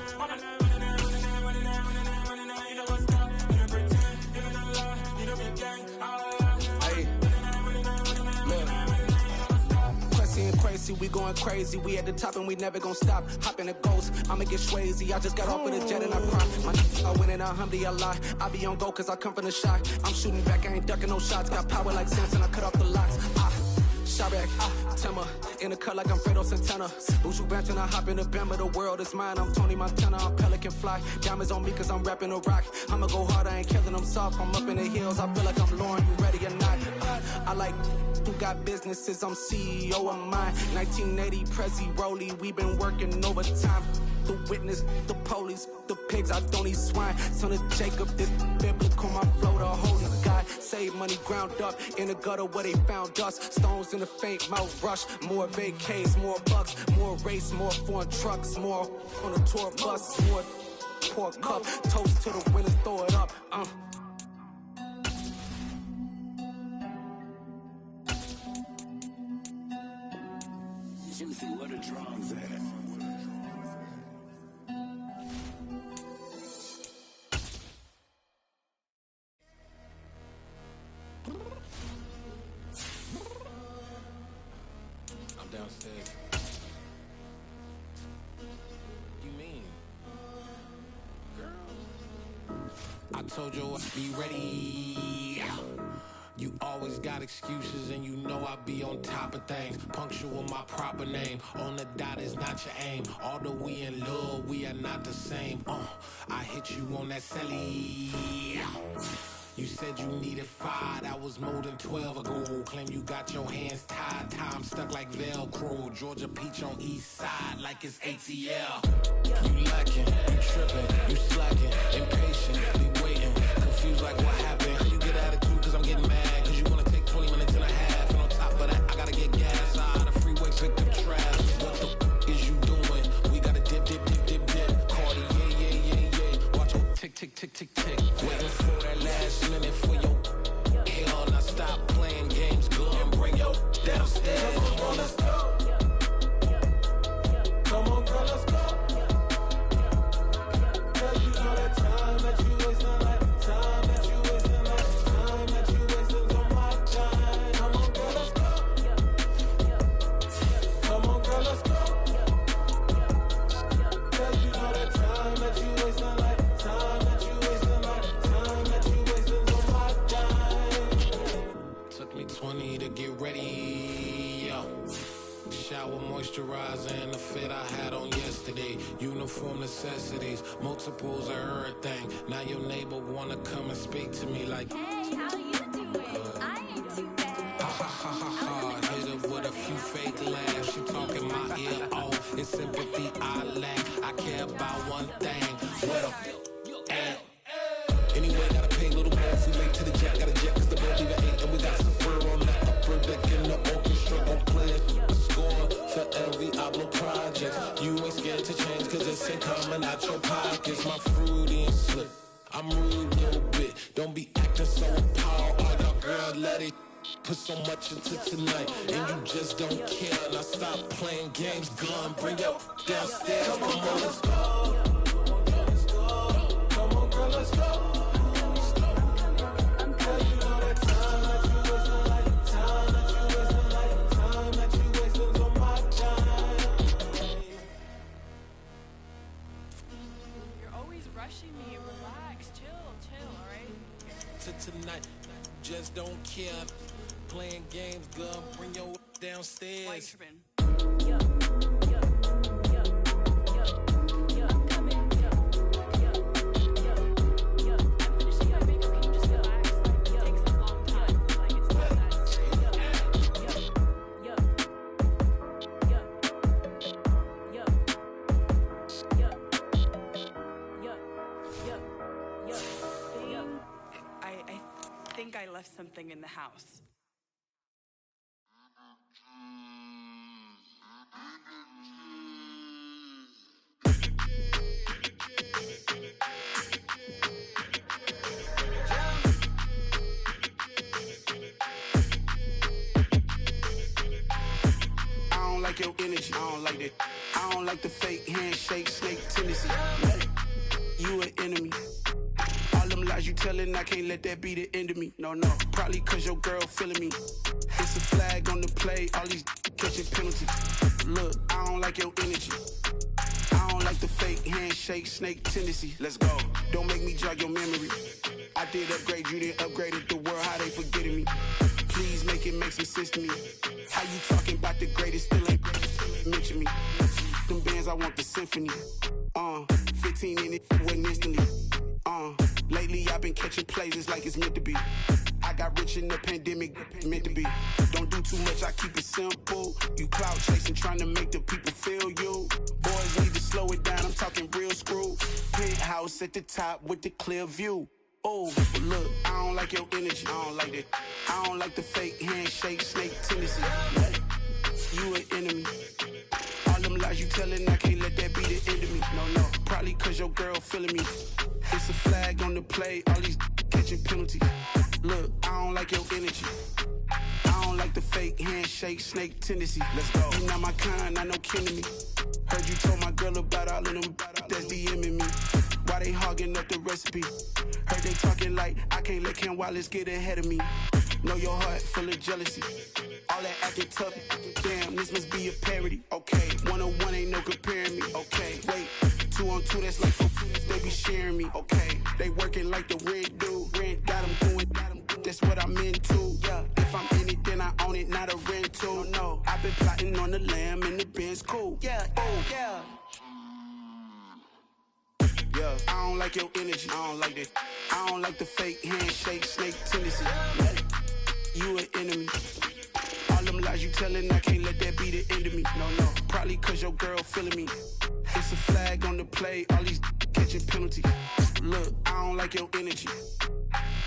We going crazy, we at the top and we never gonna stop. Hop in the ghost, I'ma get swayzy. I just got off with a jet and I cry. My I win and I humdy a lot. I be on go cause I come from the shot. I'm shooting back, I ain't ducking no shots. Got power like Samson, I cut off the locks. Sharek, Timmer, in the cut like I'm Fredo Santana. Buju Banton, I hop in the Bama, the world is mine. I'm Tony Montana, I'm Pelican Fly. Diamonds on me cause I'm rapping a rock. I'ma go hard, I ain't killing them soft. I'm up in the hills, I feel like I'm Lauren, you ready or not? I like who got businesses, I'm CEO of mine. 1980, Prezi Rolly, we been working overtime. The witness, the police, the pigs, I don't eat swine. Son of Jacob, this biblical, my flow, the holy God. Save money ground up in the gutter where they found us. Stones in the faint mouth rush. More vacays, more bucks, more race, more foreign trucks, more on a tour bus, more pour cup. Toast to the winners, throw it up. Juicy, where the drums at? I'm downstairs. You mean? Girl. told you I'd be ready. You always got excuses and you know I be on top of things. Punctual my proper name. On the dot is not your aim. Although we in love, we are not the same. I hit you on that celly. You said you needed 5, that was more than 12 ago. Claim you got your hands tied, time stuck like Velcro. Georgia Peach on east side like it's ATL. You lacking, you tripping, you slacking, impatient, waiting, confused like what happened. You get attitude cause I'm getting mad, cause you wanna take 20 minutes and a half. And on top of that, I gotta get gas out of the freeway, picked up trash. What the f is you doing? We gotta dip, dip, dip, dip, dip. Cardi, yeah. Watch your tick, tick, tick, tick, tick. Waiting for that last minute for your hell. Now stop playing games, go and bring your downstairs. Come on, girl, let's go. Come on, girl, let's go. Cause you know that time that you wasting, like time that you wasting, like time that you wasting on my time. Come on, girl, let's go. Come on, girl, let's go. Cause you know that time that you wasting, like time that you wasting, like time that you wasting on my time. Took me 20 to get ready, yo. Shower moisturizer and the fit I had on yesterday. Uniform necessities, multiples of everything. Now your neighbor wanna come and speak to me like, hey, how you doing? I ain't too bad. ha ha ha ha ha. Hit her with a few fake laughs. She talking my ear off. It's sympathy I lack. I care about one thing. Well, anyway, gotta pay a little more. If we late to the jet, gotta jet cause the boat leave at 8. And we got some fur on that upper deck in the orchestra. Gon' play it. Score for every Ablo project. You ain't scared to change cause it's incoming out your pockets. My fruity and slip. I'm rude a little bit. Don't be acting so appalled. Oh, your girl, let it put so much into tonight. And you just don't care. Now stop playing games. Gun, bring your downstairs. Come on, girl, let's go. Come on, girl, let's go. Rushing me, relax, chill, alright? Tonight, just don't care. Playing games, girl, bring your downstairs. Why you tripping? I'm coming. I'm finishing my makeup, can you just relax? Like, it takes a long time. Like, it's not that serious. I think I left something in the house. I don't like your energy, I don't like that. I don't like the fake handshake, snake tendency. You an enemy. All them lies you telling, I can't let that be the end of me. No, probably cause your girl feeling me. It's a flag on the play, all these catching penalties. Look, I don't like your energy. I don't like the fake handshake, snake tendency. Let's go. Don't make me jog your memory. I did upgrade, you didn't upgrade it. The world, how they forgetting me. Please make it make some sense to me. How you talking about the greatest, still ain't mention me. Them bands, I want the symphony. 15 in it, wasn't instantly. Lately I've been catching plays, it's like it's meant to be. I got rich in the pandemic, meant to be. Don't do too much, I keep it simple. You clout chasing, trying to make the people feel you. Boys need to slow it down, I'm talking real screw. Penthouse at the top with the clear view. Oh, look, I don't like your energy, I don't like that. I don't like the fake handshake, snake tendency. You an enemy. All them lies you telling, I can't let that be the end of me. No, probably cause your girl feeling me. It's a flag on the play, all these catching penalties. Look, I don't like your energy. I don't like the fake handshake, snake tendency. Let's go. You not my kind, not no kin to me. Heard you told my girl about all of them that's DMing me. Why they hogging up the recipe? Heard they talking like I can't let Ken Wallace get ahead of me. Know your heart full of jealousy. All that acting tough, damn, this must be a parody. Okay, 101 ain't no comparing me. Okay, wait, 2 on 2, that's like 4, they be sharing me. Okay, They working like the red dude. Rent got them doing, that's what I'm into. Yeah, if I'm in it, then I own it, not a rental. No, I've been plotting on the lamb and the Benz cool. Yeah, oh, yeah. Yeah, I don't like your energy. I don't like that. I don't like the fake handshake, snake tendency. You an enemy. All them lies you telling, I can't let that be the end of me. No, probably cause your girl feeling me. It's a flag on the play, all these catching penalties. Look, I don't like your energy.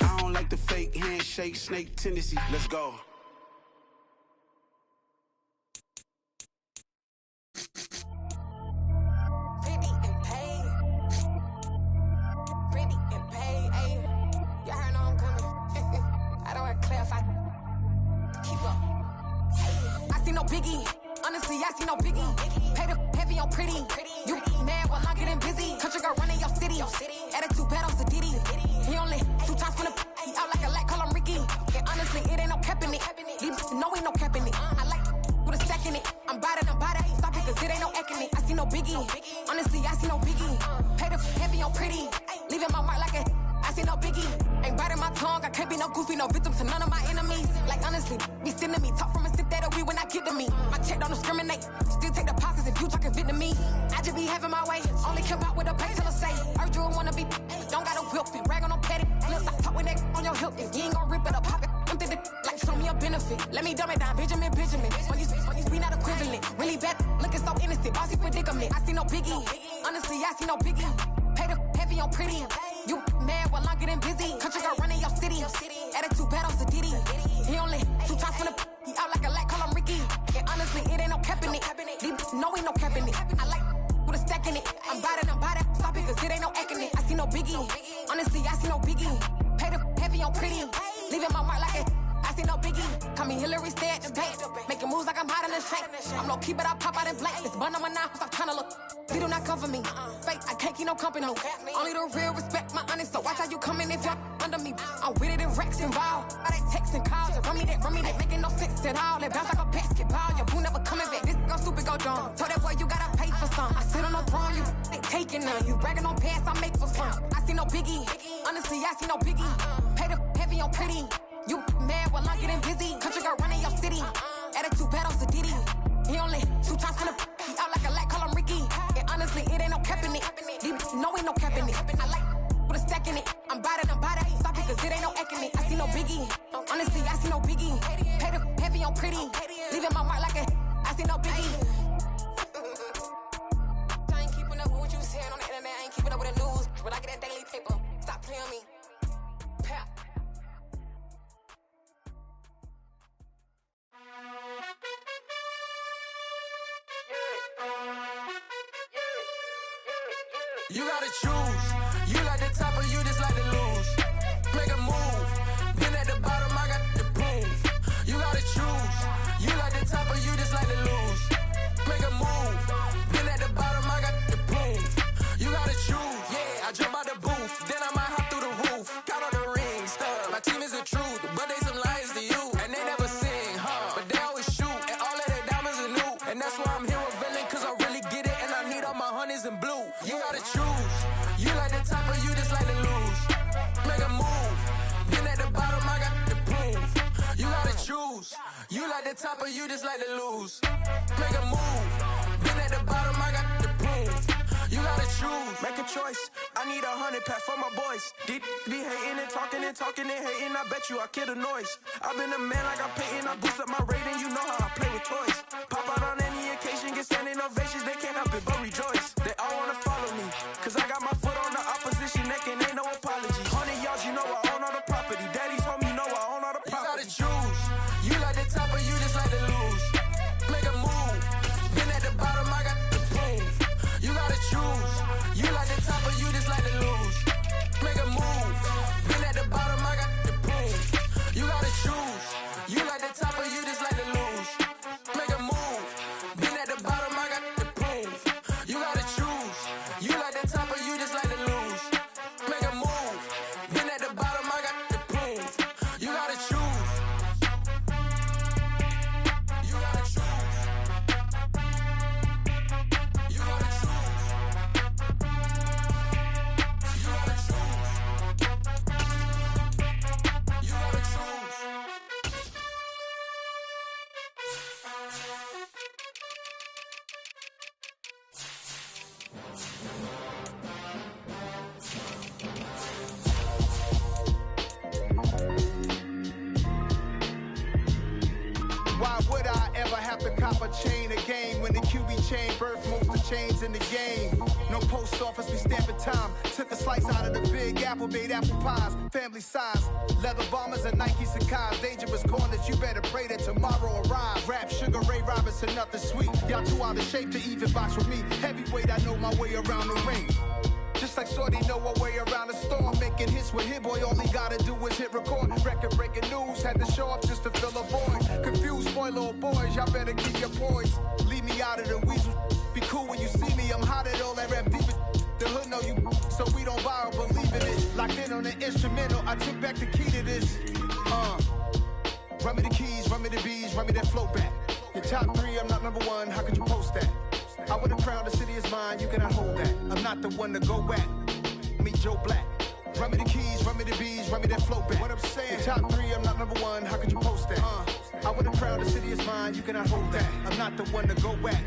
I don't like the fake handshake, snake tendency. Let's go. Biggie, honestly, I see no biggie. Pay the heavy on pretty. You mad while I'm getting busy. Country girl running your city. Attitude bad on the Diddy. He only 2 times from the he out like a light, call him Ricky. And honestly, it ain't no cap in it. These no ain't no cap in it. I like with a stack in it. I'm bad it. Stop it, cause it ain't no acting it. I see no biggie. Honestly, I see no biggie. Pay the heavy on pretty. Leaving my mark like a I see no biggie. Ain't biting my tongue. I can't be no goofy, no victim to none of my enemies. Like honestly, be sending me talk from a sip that we when I get to me. My check don't discriminate. Still take deposits if you talking Vietnamese. I just be having my way. Only come out with a pay till I say. Heard you wanna be. Don't got a whip. Rag on no petty. Look, I talk with that on your hip. You ain't gon' rip it up, pop it. Empty the like show me a benefit. Let me dumb it down, Benjamin. On these we not equivalent. Really bad, looking so innocent. Bossy predicament. I see no biggie. Honestly, I see no biggie. Pay the heavy on pretty. You mad while I'm getting busy. Country girl running your city. Attitude bad on the Diddy. He only 2 times from the he out like a light, call him Ricky. And honestly, it ain't no cap in it. These no ain't no cap in it. I like with a stack in it. I'm bad it. Stop it, cause it ain't no acting it. I see no biggie. Honestly, I see no biggie. Pay the heavy on pretty. Leaving my mark like it. I see no biggie. Call me Hillary, stay at the bank. Making moves like I'm hot in the shank. I'm low key, but I pop out in blank. This bun on my knife, stop trying to look. They do not come for me. Fake, I can't keep no company. Only the real respect my honest. So watch how you coming if y'all under me. I'm with it in Rex involved. All that text and calls. Run me that, making no sense at all. They bounce like a basketball. Your boo never coming back. This go stupid, go dumb. Told that boy you gotta pay for some. I sit on no throne, you ain't taking none. You bragging on past, I make for fun. I see no biggie. Honestly, I see no biggie. Pay the heavy on pretty. You mad while I'm getting busy. Country girl running your city. Attitude bad on the Diddy. He only 2 times from the he out like a light, call him Ricky. And honestly, it ain't no cap in it. These no ain't no cap in it. I like with a stack in it. I'm bad it. Stop it, cause it ain't no acting it. I see no biggie. Honestly, I see no biggie. Pay the heavy on pretty. Leaving my mark like a I see no biggie. I ain't keeping up with what you saying on the internet. I ain't keeping up with the news. But I get that daily paper. Stop playing me. Pap. You gotta choose. You like the top or you just like to lose. Make a move. Been at the bottom, I got the proof. You gotta choose. You like the top or you just like to lose. Make a move. Been at the bottom, I got the proof. You gotta choose. Yeah, I jump out the booth. Then I might hop through the roof. Count all the rings. My team is the truth, but they some liars to you. And they never sing, but they always shoot. And all of their diamonds are new. And that's why I'm here revealing, cause I really get it. And I need all my honeys in blue. You gotta choose. You like the top or you just like to lose. Make a move. Been at the bottom, I got the proof. You gotta choose. You like the top or you just like to lose. Make a move. Been at the bottom, I got the proof. You gotta choose. Make a choice. I need 100 pack for my boys. Be hating and talking and hating. I bet you I kill the noise. I've been a man like I'm Peyton. I boost up my rating. You know how I play with toys. Pop out on any occasion, get standing ovations. They can't help it but rejoice. They all wanna follow me, cause I got my foot on the opposition neck and ain't no apology. 100 yards, you know I own all the property. Daddy's home, you know I own all the property. You gotta choose. You like the top or you just like to lose. Make a move. Been at the bottom, I got the proof. You gotta choose. You like the top or you just like to lose. Make a move. Been at the bottom, I got the proof. You gotta choose. You like the top or you just like to lose. Make a move. Been at the bottom, I got the proof. You gotta choose. chain of game. When the QB chain birth most of the chains in the game. No post office, we stamping time. Took a slice out of the big apple, made apple pies. Family size, leather bombers and Nike Sacai's. Dangerous corners, you better pray that tomorrow arrives. Rap, Sugar Ray Robinson, nothing sweet. Y'all too out of shape to even box with me. Heavyweight, I know my way around the ring. Just like Shorty know her way around the storm. Making hits with Hit Boy, all he gotta do is hit record. Record breaking news, had to show up just to fill a void. Confused boy, little boys, y'all better keep your poise. Leave me out of the weasel. Be cool when you see me, I'm hot at all that rap deep. The hood know you, so we don't borrow, believe in it. Locked in on the instrumental, I took back the key to this. Run me the keys, run me the bees, run me that flow back. Your top 3, I'm not number 1, how could you post that? I would have crowned the city is mine, you cannot hold that. I'm not the one to go back. Meet Joe Black. Run me the keys, run me the bees, run me that flow back. What I'm saying, your top 3, I'm not number 1, how could you post that? I would have crowned the city is mine, you cannot hold that. I'm not the one to go back.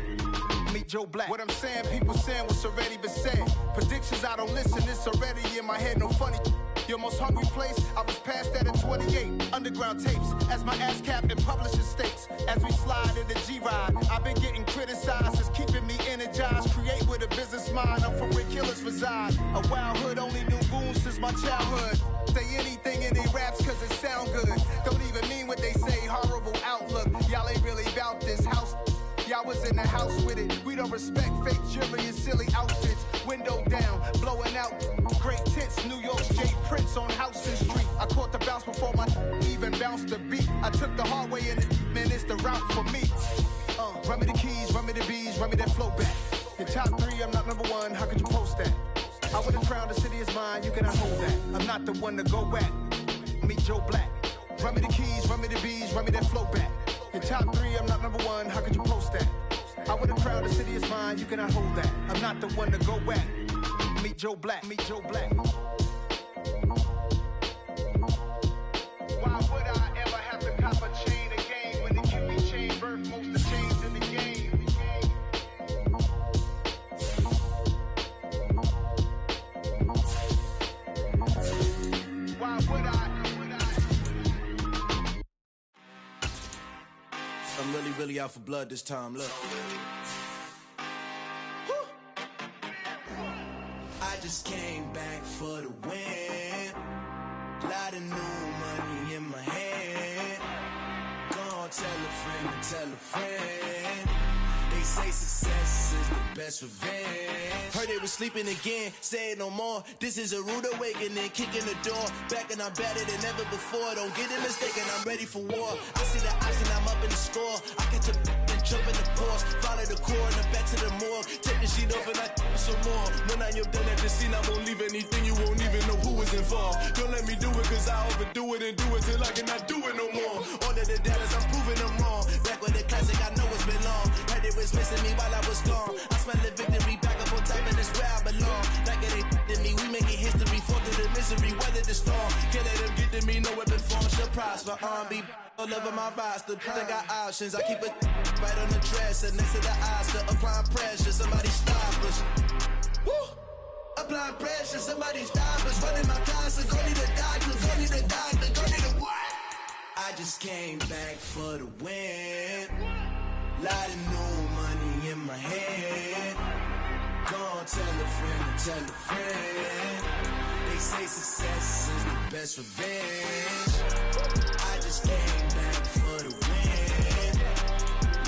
Meet Joe Black. What I'm saying, people saying what's already been said. Predictions, I don't listen, it's already in my head, no funny. Your most hungry place, I was past that in 28. Underground tapes, as my ass cap in publishing states. As we slide in the G-Ride, I've been getting criticized, it's keeping me energized. Create with a business mind, I'm from where killers reside. A wild hood, only knew goons since my childhood. Say anything in they raps cause it sound good. Don't even mean what they say, horrible outlook. Y'all ain't really about this house. Y'all was in the house with it. We don't respect fake jewelry and silly outfits. Window down, blowing out. Great tits, New York's J. Prince on Houston Street. I caught the bounce before my even bounced the beat. I took the hard way in it, man, it's the route for me. Run me the keys, run me the bees, run me that flow back. Your top 3, I'm not number 1, how could you post that? I would have crowned the city is mine, you cannot hold that. I'm not the one to go back. Meet Joe Black. Run me the keys, run me the bees, run me that flow back. Your top 3, I'm not number 1, how could you post that? I would have crowned the city is mine, you cannot hold that. I'm not the one to go back. Meet Joe Black, meet Joe Black. Why would I ever have to cop a chain again when the QB chain birth most of the chains in the game? Why would I? I'm really out for blood this time, look. I just came back for the win. Lot of new money in my hand. Gonna tell a friend to tell a friend. They say success is the best revenge. Heard they was sleeping again, say it no more. This is a rude awakening, kicking the door. Back and I'm better than ever before. Don't get it mistaken, I'm ready for war. I see the option, I'm up in the score. I catch a and jump in the course. Follow the core and the back to the morgue. Take the sheet off and I some more. When I am done at the scene, I won't leave anything. You won't even know who is involved. Don't let me do it cause I overdo it and do it till I cannot do it no more. All of the doubters, I'm proving them wrong. Back with the classic, I know it's been long. Heard it was missing me while I was gone. I smell the victory back up on top and it's where I belong. Like it ain't to me, we making history. Fall through the misery, weather the storm. Can't let them get to me, no weapon form shall prosper. R&B all over my roster, I got options. I keep it right on the dresser, next to the Oscar. Applying pressure, somebody stop us. Woo! Applying pressure, somebody stop us. Running my closet, go need a doctor, go need a doctor, go need a what? I just came back for the win. Lot of new money in my hand. Gonna tell a friend to tell a friend. They say success is the best revenge. I just came back for the win.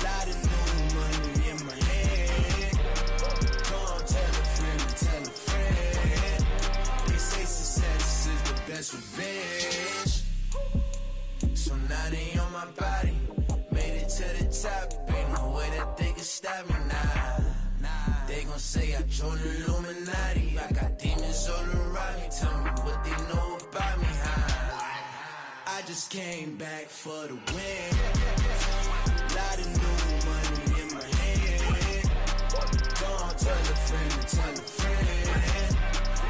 Lot of new money in my hand. Gonna tell a friend to tell a friend. They say success is the best revenge. So now they on my body. Made it to the top. Ain't no way that they can stop me now. They gon' say I joined the Illuminati. I got demons all around me. Tell me what they know about me, huh? I just came back for the win. Lot of new money in my hand. Gonna tell a friend to tell a friend.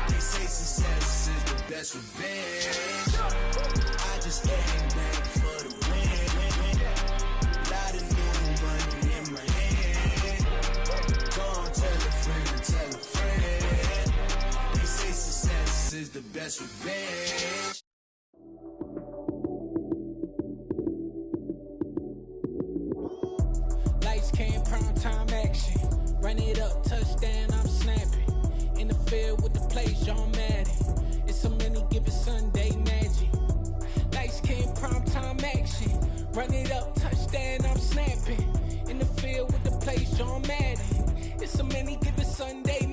They say success is the best revenge. I just came back for the win. Lot of new money in my hand. Gonna tell a friend to tell a friend. They say success is the best revenge. Lights, Run it up, touchdown, I'm snapping. In the field with the play, Sean Madden. It's a many given Sunday